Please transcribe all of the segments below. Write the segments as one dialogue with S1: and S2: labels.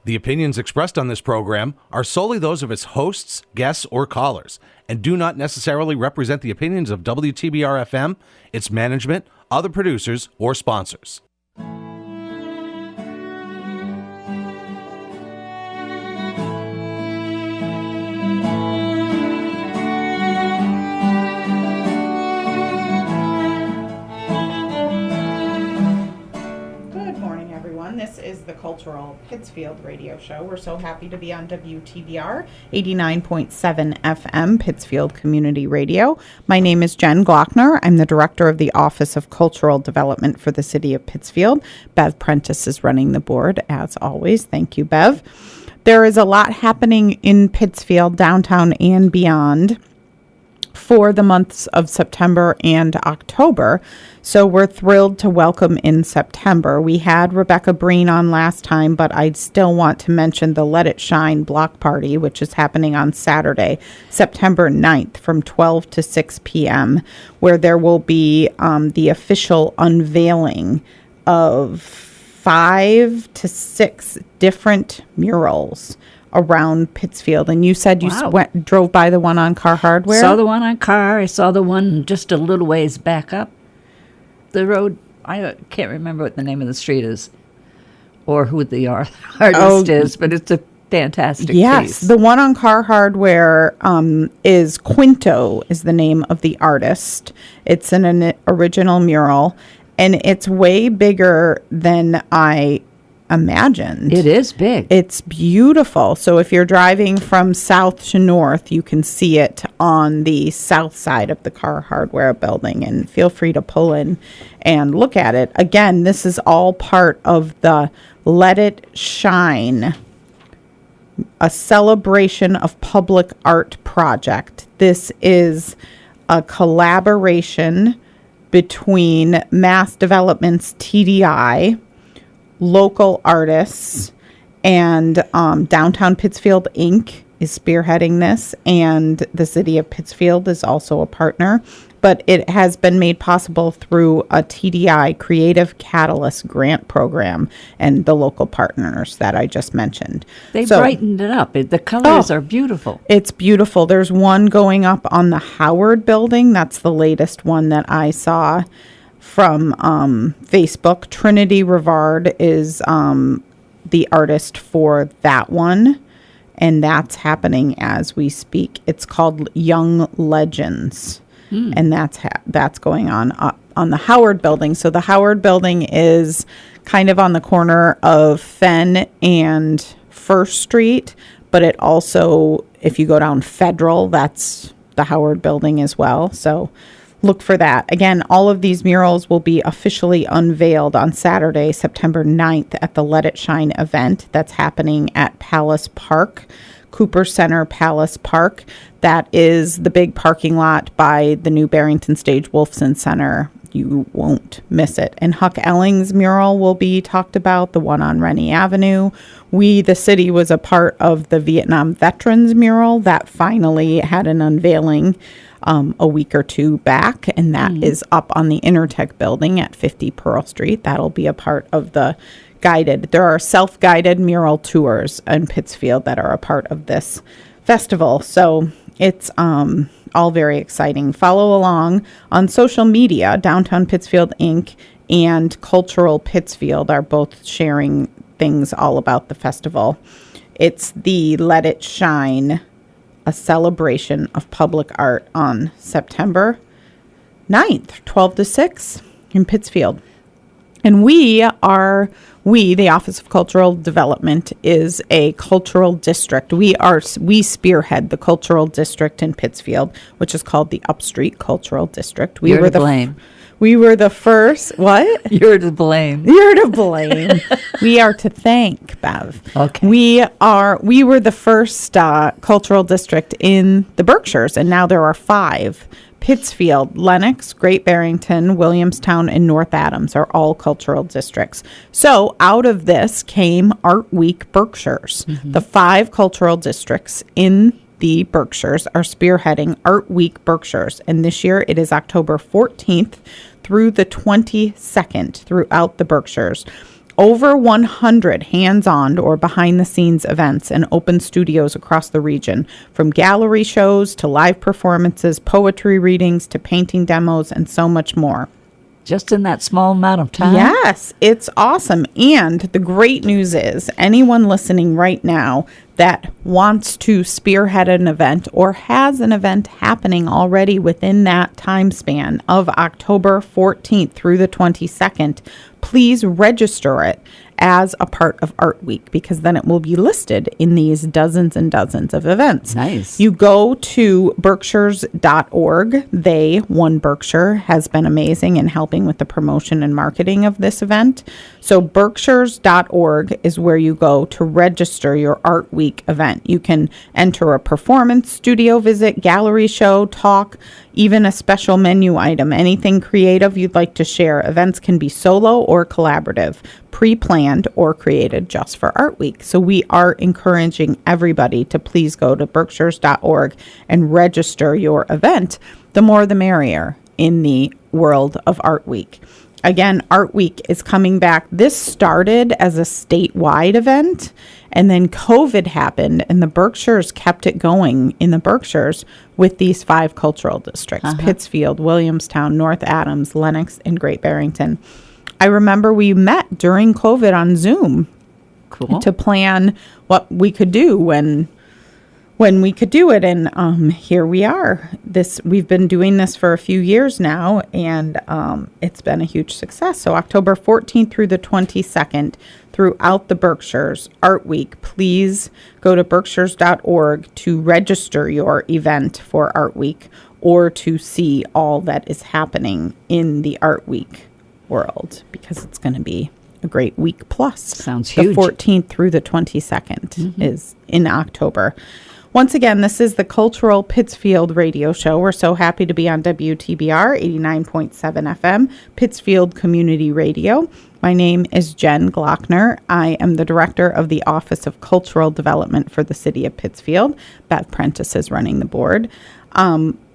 S1: The opinions expressed on this program are solely those of its hosts, guests, or callers, and do not necessarily represent the opinions of WTBR-FM, its management, other producers, or sponsors.
S2: This is the Cultural Pittsfield radio show. We're so happy to be on WTBR 89.7 FM, Pittsfield Community Radio. My name is Jen Glockner. I'm the director of the Office of Cultural Development for the City of Pittsfield. Bev Prentice is running the board, as always. Thank you, Bev. There is a lot happening in Pittsfield, downtown and beyond, for the months of September and October. So we're thrilled to welcome in September. We had Rebecca Breen on last time, but I still want to mention the Let It Shine block party, which is happening on Saturday, September 9th from 12 to 6 p.m., where there will be the official unveiling of 5 to 6 different murals around Pittsfield. And you said you drove by the one on Car Hardware?
S3: Saw the one on Car. I saw the one just a little ways back up the road. I can't remember what the name of the street is or who the artist is, but it's a fantastic piece.
S2: Yes, the one on Car Hardware is Quinto is the name of the artist. It's an original mural, and it's way bigger than I imagined.
S3: It is big.
S2: It's beautiful. So if you're driving from south to north, you can see it on the south side of the Car Hardware building, and feel free to pull in and look at it. Again, this is all part of the Let It Shine, a celebration of public art project. This is a collaboration between Mass Development's TDI, local artists, and Downtown Pittsfield Inc. is spearheading this, and the City of Pittsfield is also a partner. But it has been made possible through a TDI Creative Catalyst grant program and the local partners that I just mentioned.
S3: They brightened it up. The colors are beautiful.
S2: It's beautiful. There's one going up on the Howard building. That's the latest one that I saw from Facebook. Trinity Rivard is the artist for that one, and that's happening as we speak. It's called Young Legends, and that's going on the Howard building. So the Howard building is kind of on the corner of Fenn and First Street, but it also, if you go down Federal, that's the Howard building as well. So look for that. Again, all of these murals will be officially unveiled on Saturday, September 9th at the Let It Shine event that's happening at Palace Park, Cooper Center Palace Park. That is the big parking lot by the new Barrington Stage Wolfson Center. You won't miss it. And Huck Elling's mural will be talked about, the one on Rennie Avenue. We, the city, was a part of the Vietnam Veterans mural that finally had an unveiling a week or two back, and that is up on the Intertech building at 50 Pearl Street. That'll be a part of the guided. There are self-guided mural tours in Pittsfield that are a part of this festival. So it's all very exciting. Follow along on social media. Downtown Pittsfield Inc. and Cultural Pittsfield are both sharing things all about the festival. It's the Let It Shine, a celebration of public art on September 9th, 12 to 6 in Pittsfield. And we, the Office of Cultural Development, is a cultural district. We spearhead the cultural district in Pittsfield, which is called the Upstreet Cultural District.
S3: You're to blame.
S2: We were the first. What?
S3: You're to blame.
S2: You're to blame. We are to thank, Bev.
S3: Okay.
S2: We were the first cultural district in the Berkshires, and now there are 5. Pittsfield, Lenox, Great Barrington, Williamstown, and North Adams are all cultural districts. So out of this came Art Week Berkshires. Mm-hmm. The 5 cultural districts in the Berkshires are spearheading Art Week Berkshires. And this year it is October 14th through the 22nd throughout the Berkshires. over 100 hands-on or behind-the-scenes events and open studios across the region, from gallery shows to live performances, poetry readings to painting demos, and so much more.
S3: Just in that small amount of time?
S2: Yes, it's awesome. And the great news is anyone listening right now that wants to spearhead an event or has an event happening already within that time span of October 14th through the 22nd, please register it as a part of Art Week, because then it will be listed in these dozens and dozens of events.
S3: Nice.
S2: You go to berkshires.org. One Berkshire, has been amazing in helping with the promotion and marketing of this event. So berkshires.org is where you go to register your Art Week event. You can enter a performance, studio visit, gallery show, talk, even a special menu item, anything creative you'd like to share. Events can be solo or collaborative, pre-planned or created just for Art Week. So we are encouraging everybody to please go to berkshires.org and register your event. The more the merrier in the world of Art Week. Again, Art Week is coming back. This started as a statewide event, and then COVID happened, and the Berkshires kept it going in the Berkshires with these 5 cultural districts, Pittsfield, Williamstown, North Adams, Lenox, and Great Barrington. I remember we met during COVID on Zoom to plan what we could do when we could do it. And here we are. We've been doing this for a few years now, and it's been a huge success. So October 14th through the 22nd, throughout the Berkshires, Art Week. Please go to berkshires.org to register your event for Art Week or to see all that is happening in the Art Week world, because it's going to be a great week plus.
S3: Sounds huge.
S2: The 14th through the 22nd is in October. Once again, this is the Cultural Pittsfield radio show. We're so happy to be on WTBR 89.7 FM, Pittsfield Community Radio. My name is Jen Glockner. I am the director of the Office of Cultural Development for the City of Pittsfield. Beth Prentice is running the board.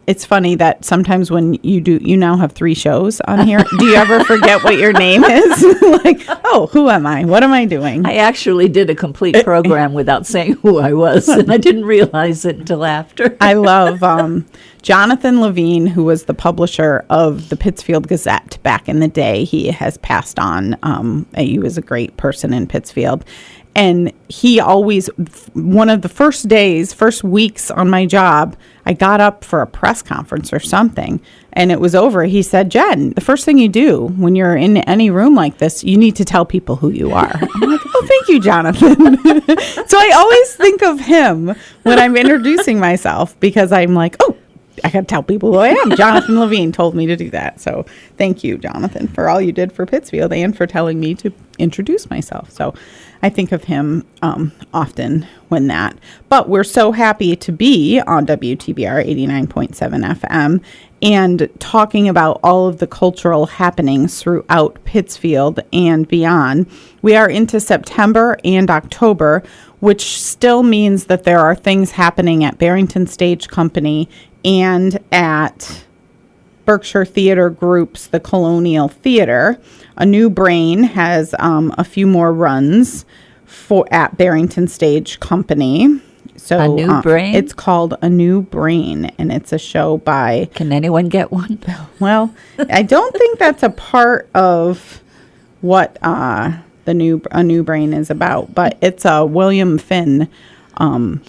S2: It's funny that sometimes when you now have 3 shows on here. Do you ever forget what your name is? Like, oh, who am I? What am I doing?
S3: I actually did a complete program without saying who I was, and I didn't realize it until after.
S2: I love Jonathan Levine, who was the publisher of the Pittsfield Gazette back in the day. He has passed on. He was a great person in Pittsfield. And he always, one of the first weeks on my job, I got up for a press conference or something, and it was over. He said, Jen, the first thing you do when you're in any room like this, you need to tell people who you are. I'm like, oh, thank you, Jonathan. So I always think of him when I'm introducing myself, because I'm like, oh, I got to tell people who I am. Jonathan Levine told me to do that. So thank you, Jonathan, for all you did for Pittsfield and for telling me to introduce myself. So I think of him often when that. But we're so happy to be on WTBR 89.7 FM and talking about all of the cultural happenings throughout Pittsfield and beyond. We are into September and October, which still means that there are things happening at Barrington Stage Company and at Berkshire Theater Group's The Colonial Theater. A New Brain has a few more runs at Barrington Stage Company. So
S3: A New Brain?
S2: It's called A New Brain, and it's a show by...
S3: Can anyone get one?
S2: Well, I don't think that's a part of what A New Brain is about, but it's a William Finn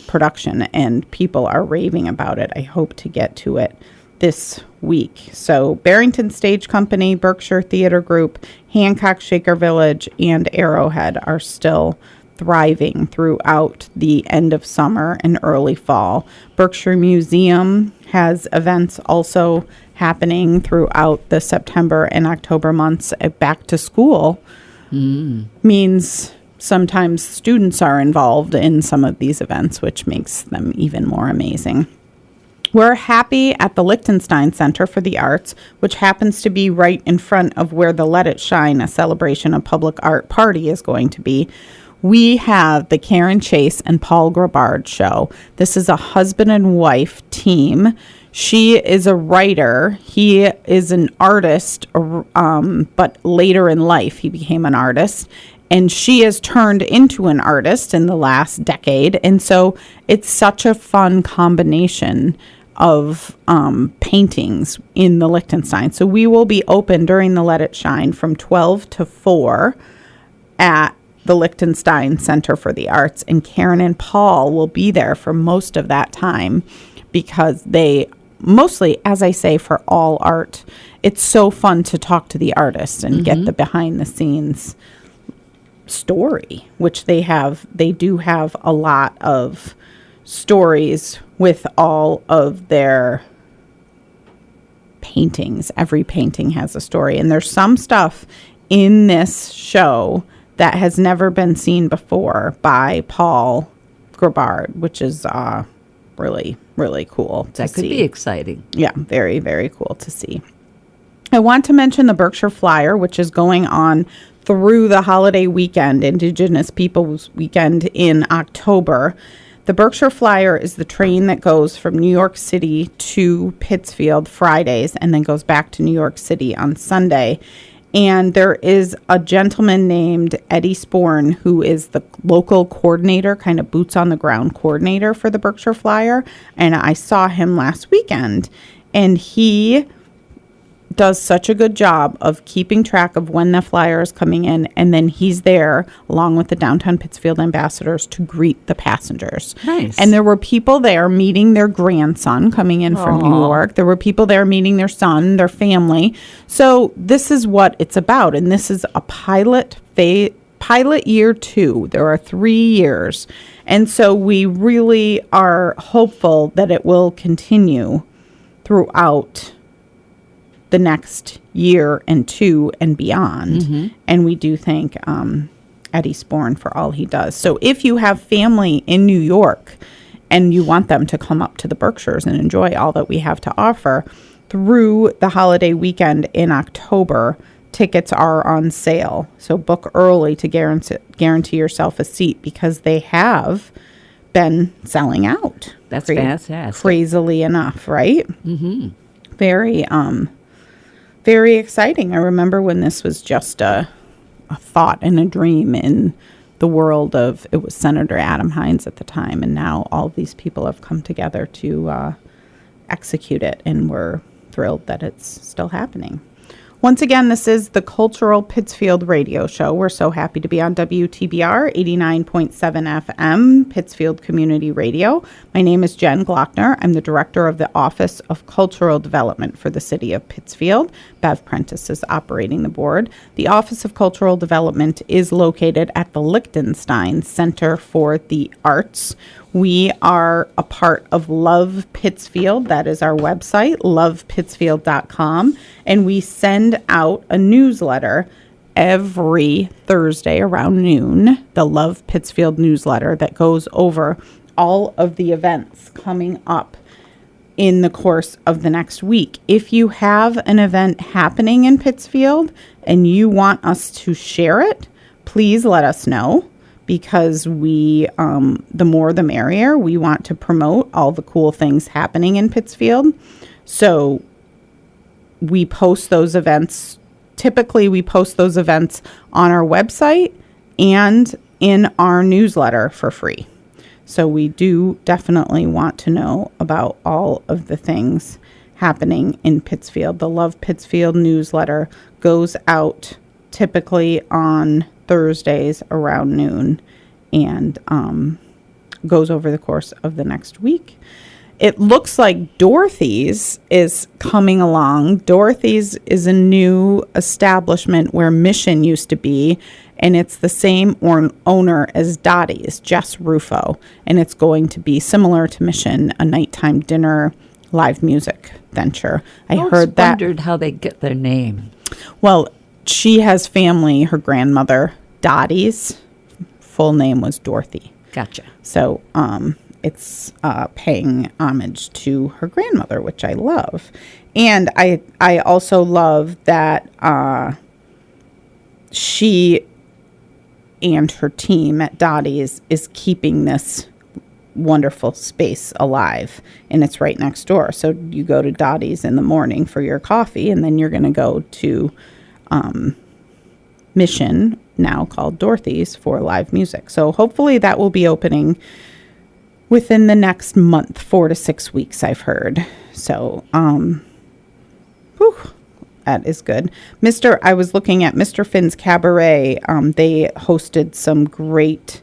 S2: production, and people are raving about it. I hope to get to it this week. So Barrington Stage Company, Berkshire Theater Group, Hancock Shaker Village, and Arrowhead are still thriving throughout the end of summer and early fall. Berkshire Museum has events also happening throughout the September and October months. Back to school means sometimes students are involved in some of these events, which makes them even more amazing. We're happy at the Lichtenstein Center for the Arts, which happens to be right in front of where the Let It Shine, a celebration of public art party, is going to be. We have the Karen Chase and Paul Grabard show. This is a husband and wife team. She is a writer. He is an artist, but later in life he became an artist. And she has turned into an artist in the last decade. And so it's such a fun combination of paintings in the Liechtenstein. So we will be open during the Let It Shine from 12 to 4 at the Liechtenstein Center for the Arts. And Karen and Paul will be there for most of that time because they mostly, as I say, for all art, it's so fun to talk to the artists and get the behind the scenes story, which they do have a lot of stories with all of their paintings. Every painting has a story, and there's some stuff in this show that has never been seen before by Paul Grabard, which is really, really cool to see.
S3: That could be exciting.
S2: Yeah, very, very cool to see. I want to mention the Berkshire Flyer, which is going on through the holiday weekend, Indigenous Peoples Weekend in October. The Berkshire Flyer is the train that goes from New York City to Pittsfield Fridays and then goes back to New York City on Sunday. And there is a gentleman named Eddie Sporn who is the local coordinator, kind of boots on the ground coordinator for the Berkshire Flyer. And I saw him last weekend, and he does such a good job of keeping track of when the flyer is coming in, and then he's there along with the downtown Pittsfield ambassadors to greet the passengers.
S3: Nice.
S2: And there were people there meeting their grandson coming in from New York. There were people there meeting their son, their family. So this is what it's about, and this is a pilot year 2. There are 3 years, and so we really are hopeful that it will continue throughout the next year and 2 and beyond. And we do thank Eddie Sporn for all he does. So if you have family in New York and you want them to come up to the Berkshires and enjoy all that we have to offer through the holiday weekend in October, tickets are on sale. So book early to guarantee yourself a seat, because they have been selling out.
S3: That's fantastic.
S2: Crazily enough, right? Very exciting. I remember when this was just a thought and a dream in the world of, it was Senator Adam Hines at the time, and now all of these people have come together to execute it, and we're thrilled that it's still happening. Once again, this is the Cultural Pittsfield Radio Show. We're so happy to be on WTBR 89.7 FM, Pittsfield Community Radio. My name is Jen Glockner. I'm the director of the Office of Cultural Development for the City of Pittsfield. Bev Prentice is operating the board. The Office of Cultural Development is located at the Liechtenstein Center for the Arts. We are a part of Love Pittsfield. That is our website, lovepittsfield.com. And we send out a newsletter every Thursday around noon, the Love Pittsfield newsletter that goes over all of the events coming up in the course of the next week. If you have an event happening in Pittsfield and you want us to share it, please let us know. Because we, the more the merrier, we want to promote all the cool things happening in Pittsfield. So we post those events. Typically, we post those events on our website and in our newsletter for free. So we do definitely want to know about all of the things happening in Pittsfield. The Love Pittsfield newsletter goes out typically on Thursdays around noon and goes over the course of the next week. It looks like Dorothy's is coming along. Dorothy's is a new establishment where Mission used to be, and it's the same owner as Dottie's, Jess Rufo, and it's going to be similar to Mission, a nighttime dinner live music venture. I heard that.
S3: Wondered how they get their name.
S2: Well, she has family. Her grandmother, Dottie's full name was Dorothy.
S3: Gotcha.
S2: So it's paying homage to her grandmother, which I love. And I also love that she and her team at Dottie's is keeping this wonderful space alive, and it's right next door. So you go to Dottie's in the morning for your coffee, and then you're going to go to Mission now called Dorothy's, for live music. So hopefully that will be opening within the next month, 4 to 6 weeks, I've heard. So, that is good. I was looking at Mr. Finn's Cabaret. They hosted some great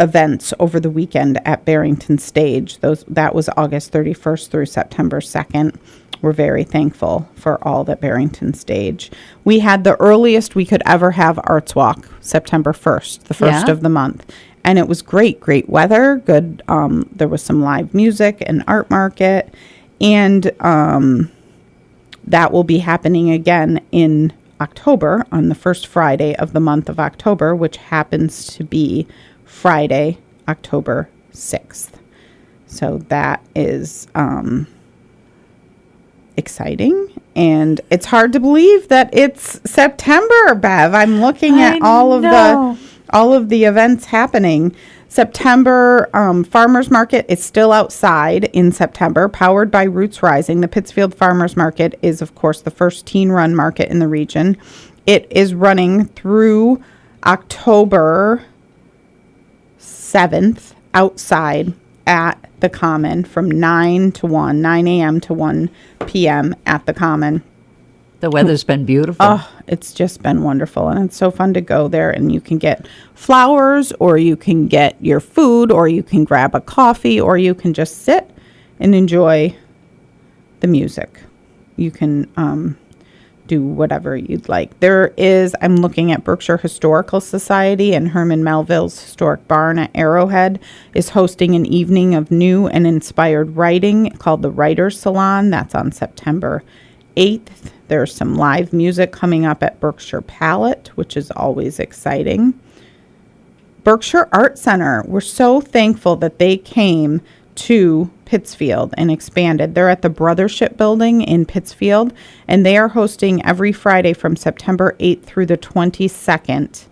S2: events over the weekend at Barrington Stage. That was August 31st through September 2nd. We're very thankful for all that Barrington Stage. We had the earliest we could ever have Arts Walk, September 1st, the first of the month. And it was great weather, good. There was some live music and art market. And that will be happening again in October, on the first Friday of the month of October, which happens to be Friday, October 6th. So that is exciting. And it's hard to believe that it's September, Bev. I'm looking at all of the events happening. September Farmers Market is still outside in September, powered by Roots Rising. The Pittsfield Farmers Market is, of course, the first teen-run market in the region. It is running through October 7th outside at the Common from 9 a.m. to 1 p.m. at the Common.
S3: The weather's been beautiful.
S2: Oh, it's just been wonderful. And it's so fun to go there, and you can get flowers, or you can get your food, or you can grab a coffee, or you can just sit and enjoy the music. You can do whatever you'd like. I'm looking at Berkshire Historical Society, and Herman Melville's Historic Barn at Arrowhead is hosting an evening of new and inspired writing called the Writer's Salon. That's on September 8th. There's some live music coming up at Berkshire Palette, which is always exciting. Berkshire Art Center, we're so thankful that they came to Pittsfield and expanded. They're at the Brothership Building in Pittsfield, and they are hosting every Friday from September 8th through the 22nd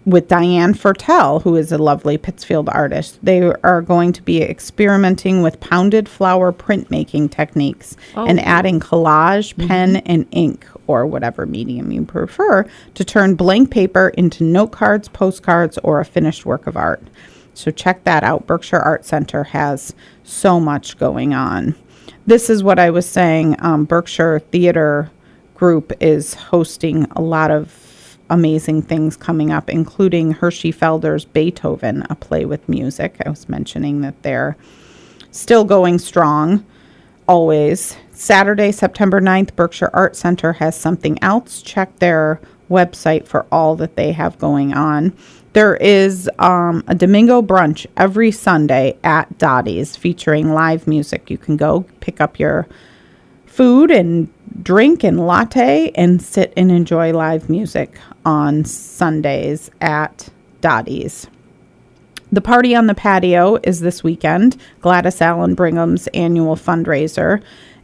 S2: with Diane Fertel, who is a lovely Pittsfield artist. They are going to be experimenting with pounded flower printmaking techniques and adding collage, pen, and ink, or whatever medium you prefer, to turn blank paper into note cards, postcards, or a finished work of art. So check that out. Berkshire Art Center has so much going on. This is what I was saying. Berkshire Theater Group is hosting a lot of amazing things coming up, including Hershey Felder's Beethoven, a play with music. I was mentioning that they're still going strong, always. Saturday, September 9th, Berkshire Art Center has something else. Check their website for all that they have going on. There is a Domingo brunch every Sunday at Dottie's featuring live music. You can go pick up your food and drink and latte and sit and enjoy live music on Sundays at Dottie's. The Party on the Patio is this weekend, Gladys Allen Brigham's annual fundraiser,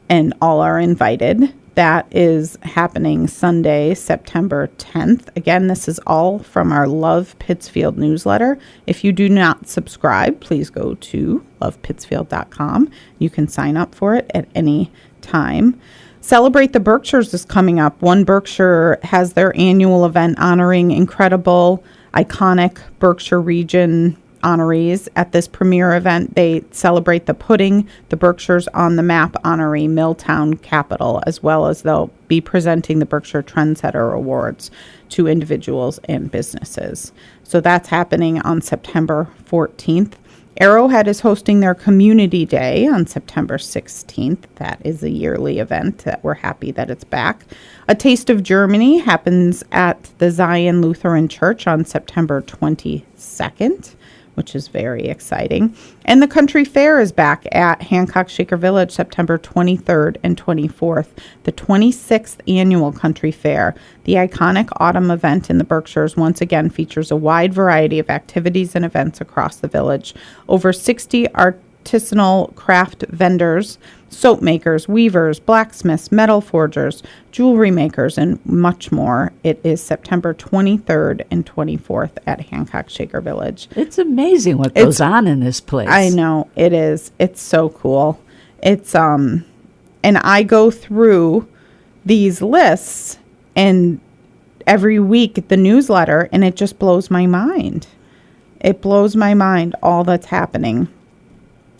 S2: and all are invited. That is happening Sunday, September 10th. Again, this is all from our Love Pittsfield newsletter. If you do not subscribe, please go to lovepittsfield.com. You can sign up for it at any time. Celebrate the Berkshires is coming up. One Berkshire has their annual event honoring incredible, iconic Berkshire region honorees. At this premier event, they celebrate the Putting the Berkshires on the Map honoree Milltown Capital, as well as they'll be presenting the Berkshire Trendsetter Awards to individuals and businesses. So that's happening on September 14th. Arrowhead is hosting their Community Day on September 16th. That is a yearly event that we're happy that it's back. A Taste of Germany happens at the Zion Lutheran Church on September 22nd, which is very exciting. And the Country Fair is back at Hancock Shaker Village September 23rd and 24th, the 26th annual Country Fair. The iconic autumn event in the Berkshires once again features a wide variety of activities and events across the village. Over 60 artisanal craft vendors, soap makers, weavers, blacksmiths, metal forgers, jewelry makers, and much more. It is September 23rd and 24th at Hancock Shaker Village.
S3: It's amazing what goes on in this place.
S2: I know, it is. It's so cool. It's and I go through these lists, and every week the newsletter, and it just blows my mind. It blows my mind all that's happening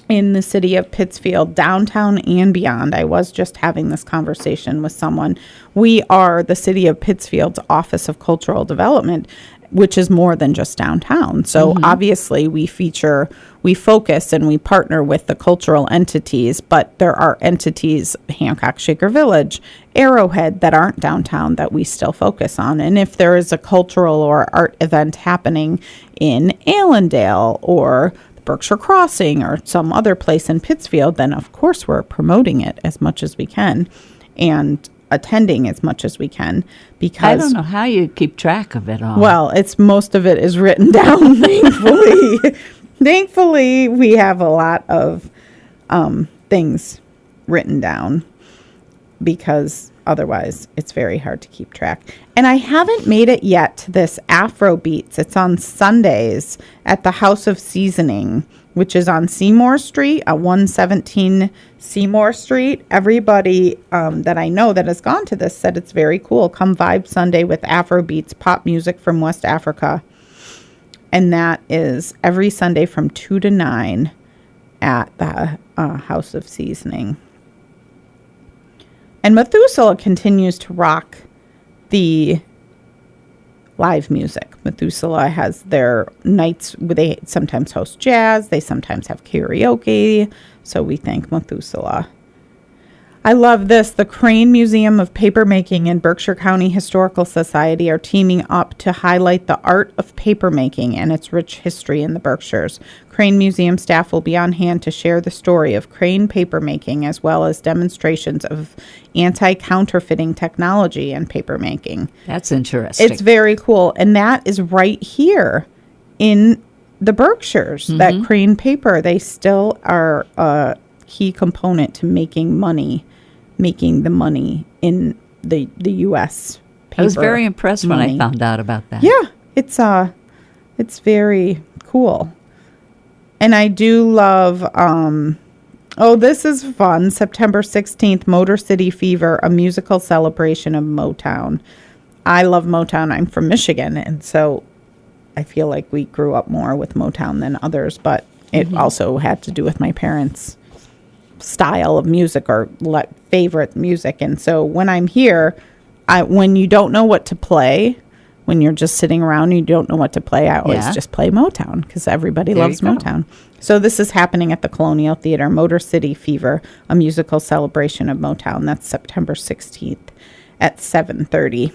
S2: in the city of Pittsfield, downtown and beyond. I was just having this conversation with someone. We are the city of Pittsfield's Office of Cultural Development, which is more than just downtown. So obviously we focus and we partner with the cultural entities, but there are entities, Hancock Shaker Village, Arrowhead, that aren't downtown that we still focus on. And if there is a cultural or art event happening in Allendale or Berkshire Crossing or some other place in Pittsfield, then of course we're promoting it as much as we can and attending as much as we can, because
S3: I don't know how you keep track of it all.
S2: Well, most of it is written down, thankfully. Thankfully, we have a lot of things written down, because otherwise it's very hard to keep track. And I haven't made it yet to this Afro Beats. It's on Sundays at the House of Seasoning, which is on Seymour Street at 117 Seymour Street. Everybody that I know that has gone to this said it's very cool. Come vibe Sunday with Afro Beats, pop music from West Africa. And that is every Sunday from 2 to 9 at the House of Seasoning. And Methuselah continues to rock the live music. Methuselah has their nights where they sometimes host jazz. They sometimes have karaoke. So we thank Methuselah. I love this. The Crane Museum of Papermaking and Berkshire County Historical Society are teaming up to highlight the art of papermaking and its rich history in the Berkshires. Crane Museum staff will be on hand to share the story of Crane papermaking, as well as demonstrations of anti-counterfeiting technology and papermaking.
S3: That's interesting.
S2: It's very cool. And that is right here in the Berkshires, that Crane paper. They still are a key component to making the money in the U.S. paper.
S3: I was very impressed
S2: money.
S3: when I found out about that.
S2: Yeah, it's very cool. And I do love, this is fun, September 16th, Motor City Fever, a musical celebration of Motown. I love Motown. I'm from Michigan, and so I feel like we grew up more with Motown than others, but it also had to do with my parents' style of music or favorite music. And so when I'm here, when you don't know what to play, when you're just sitting around and you don't know what to play, I always just play Motown, because everybody loves Motown. So this is happening at the Colonial Theater, Motor City Fever, a musical celebration of Motown. That's September 16th at 7:30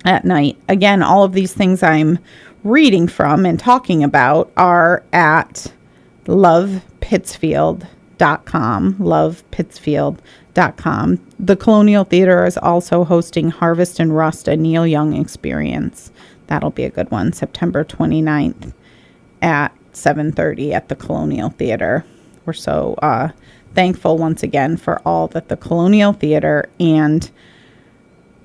S2: at night. Again, all of these things I'm reading from and talking about are at lovepittsfield.com. The Colonial Theater is also hosting Harvest and Rust, a Neil Young experience. That'll be a good one, September 29th at 7:30 at the Colonial Theater. We're so thankful once again for all that the Colonial Theater and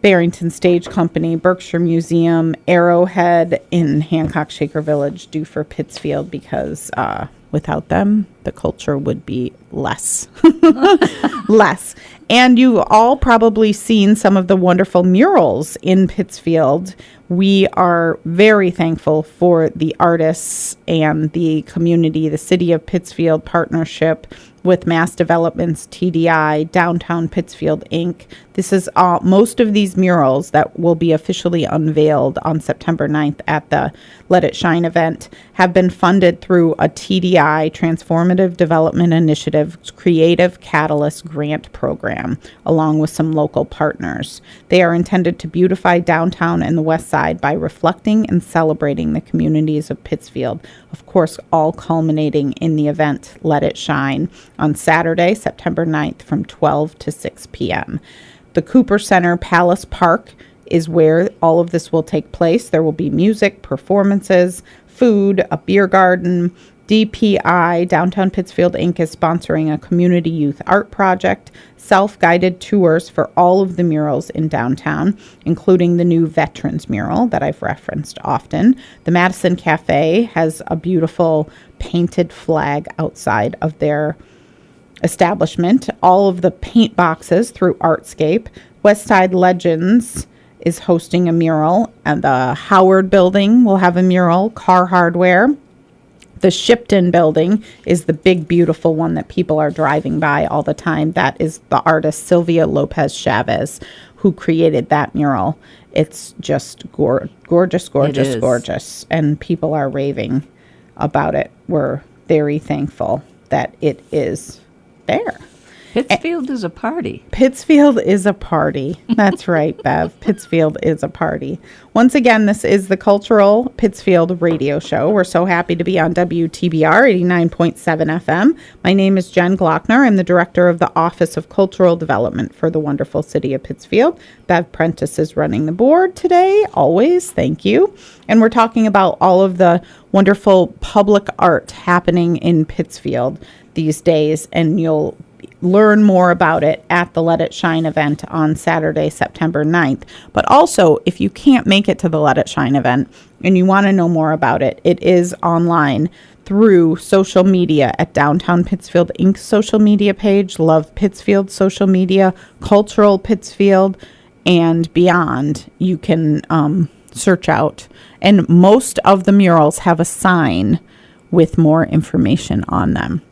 S2: Barrington Stage Company, Berkshire Museum, Arrowhead, in Hancock Shaker Village do for Pittsfield, because without them, the culture would be less. Less. And you've all probably seen some of the wonderful murals in Pittsfield. We are very thankful for the artists and the community, the City of Pittsfield partnership with Mass Development's TDI, Downtown Pittsfield, Inc. This is most of these murals that will be officially unveiled on September 9th at the Let It Shine event have been funded through a TDI, Transformative Development Initiative, Creative Catalyst Grant Program, along with some local partners. They are intended to beautify downtown and the west side by reflecting and celebrating the communities of Pittsfield, of course, all culminating in the event Let It Shine on Saturday, September 9th from 12 to 6 p.m. The Cooper Center Palace Park is where all of this will take place. There will be music, performances, food, a beer garden. DPI, Downtown Pittsfield Inc., is sponsoring a community youth art project, self-guided tours for all of the murals in downtown, including the new Veterans mural that I've referenced often. The Madison Cafe has a beautiful painted flag outside of their establishment. All of the paint boxes through Artscape. Westside Legends is hosting a mural, and the Howard building will have a mural, Car Hardware. The Shipton building is the big, beautiful one that people are driving by all the time. That is the artist Sylvia Lopez Chavez, who created that mural. It's just gorgeous, gorgeous. And people are raving about it. We're very thankful that it is there.
S3: Pittsfield is a party.
S2: Pittsfield is a party. That's right, Bev. Pittsfield is a party. Once again, this is the Cultural Pittsfield Radio Show. We're so happy to be on WTBR 89.7 FM. My name is Jen Glockner. I'm the director of the Office of Cultural Development for the wonderful city of Pittsfield. Bev Prentice is running the board today. Always. Thank you. And we're talking about all of the wonderful public art happening in Pittsfield these days, and you'll learn more about it at the Let It Shine event on Saturday, September 9th. But also, if you can't make it to the Let It Shine event and you want to know more about it, it is online through social media at Downtown Pittsfield Inc.'s social media page, Love Pittsfield social media, Cultural Pittsfield, and beyond. You can search out. And most of the murals have a sign with more information on them.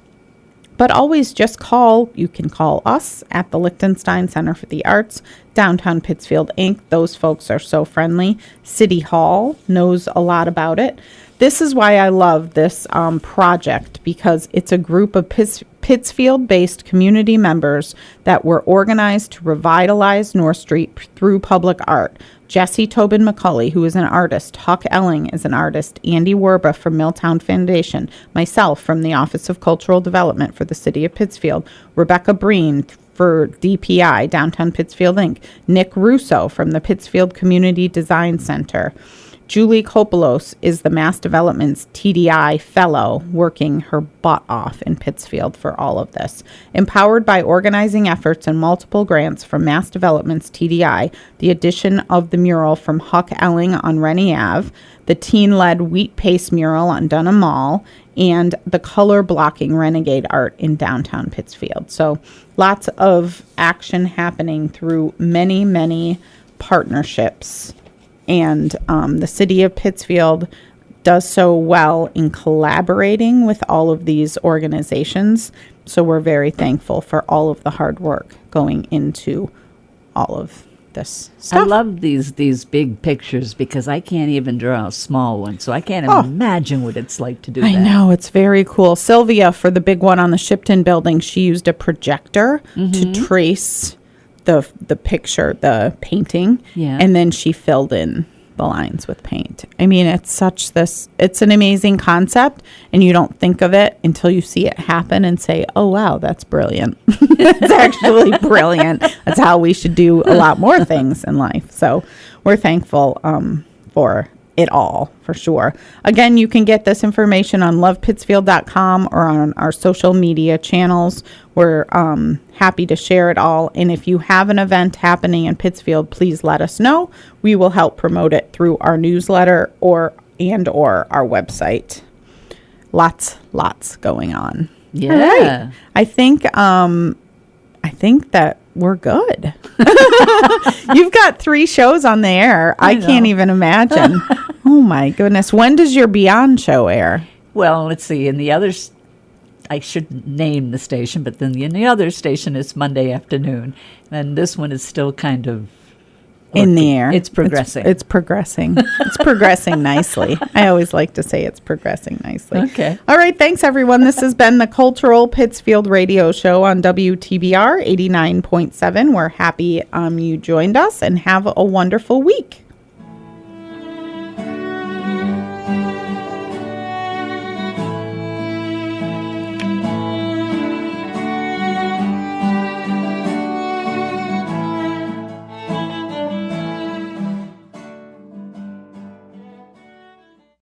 S2: But always just call. You can call us at the Lichtenstein Center for the Arts, Downtown Pittsfield Inc. Those folks are so friendly. City Hall knows a lot about it. This is why I love this project, because it's a group of Pittsfield-based community members that were organized to revitalize North Street through public art. Jesse Tobin McCulley, who is an artist, Huck Elling is an artist, Andy Werba from Milltown Foundation, myself from the Office of Cultural Development for the City of Pittsfield, Rebecca Breen for DPI, Downtown Pittsfield Inc., Nick Russo from the Pittsfield Community Design Center. Julie Kopelos is the Mass Development's TDI Fellow, working her butt off in Pittsfield for all of this. Empowered by organizing efforts and multiple grants from Mass Development's TDI, the addition of the mural from Huck Elling on Rennie Ave, the teen-led Wheat Paste mural on Dunham Mall, and the color-blocking Renegade art in downtown Pittsfield. So lots of action happening through many, many partnerships. And the city of Pittsfield does so well in collaborating with all of these organizations. So we're very thankful for all of the hard work going into all of this stuff.
S3: I love these big pictures because I can't even draw a small one. So I can't imagine what it's like to do that.
S2: I know. It's very cool. Sylvia, for the big one on the Shipton building, she used a projector to trace the picture, the painting, and then she filled in the lines with paint. I mean, it's an amazing concept, and you don't think of it until you see it happen and say, oh, wow, that's brilliant. It's actually brilliant. That's how we should do a lot more things in life. So we're thankful for it all, for sure. Again, you can get this information on lovepittsfield.com or on our social media channels. We're happy to share it all. And if you have an event happening in Pittsfield, please let us know. We will help promote it through our newsletter or our website. Lots going on.
S3: Yeah.
S2: All right. I think that we're good. You've got 3 shows on the air. I can't even imagine. Oh my goodness. When does your Beyond show air?
S3: Well, let's see. In the others, I should name the station, but then in the other station it's Monday afternoon. And this one is still kind of
S2: in the air.
S3: It's progressing.
S2: It's progressing. It's progressing nicely. I always like to say it's progressing nicely.
S3: Okay.
S2: All right. Thanks, everyone. This has been the Cultural Pittsfield Radio Show on WTBR 89.7. We're happy you joined us, and have a wonderful week.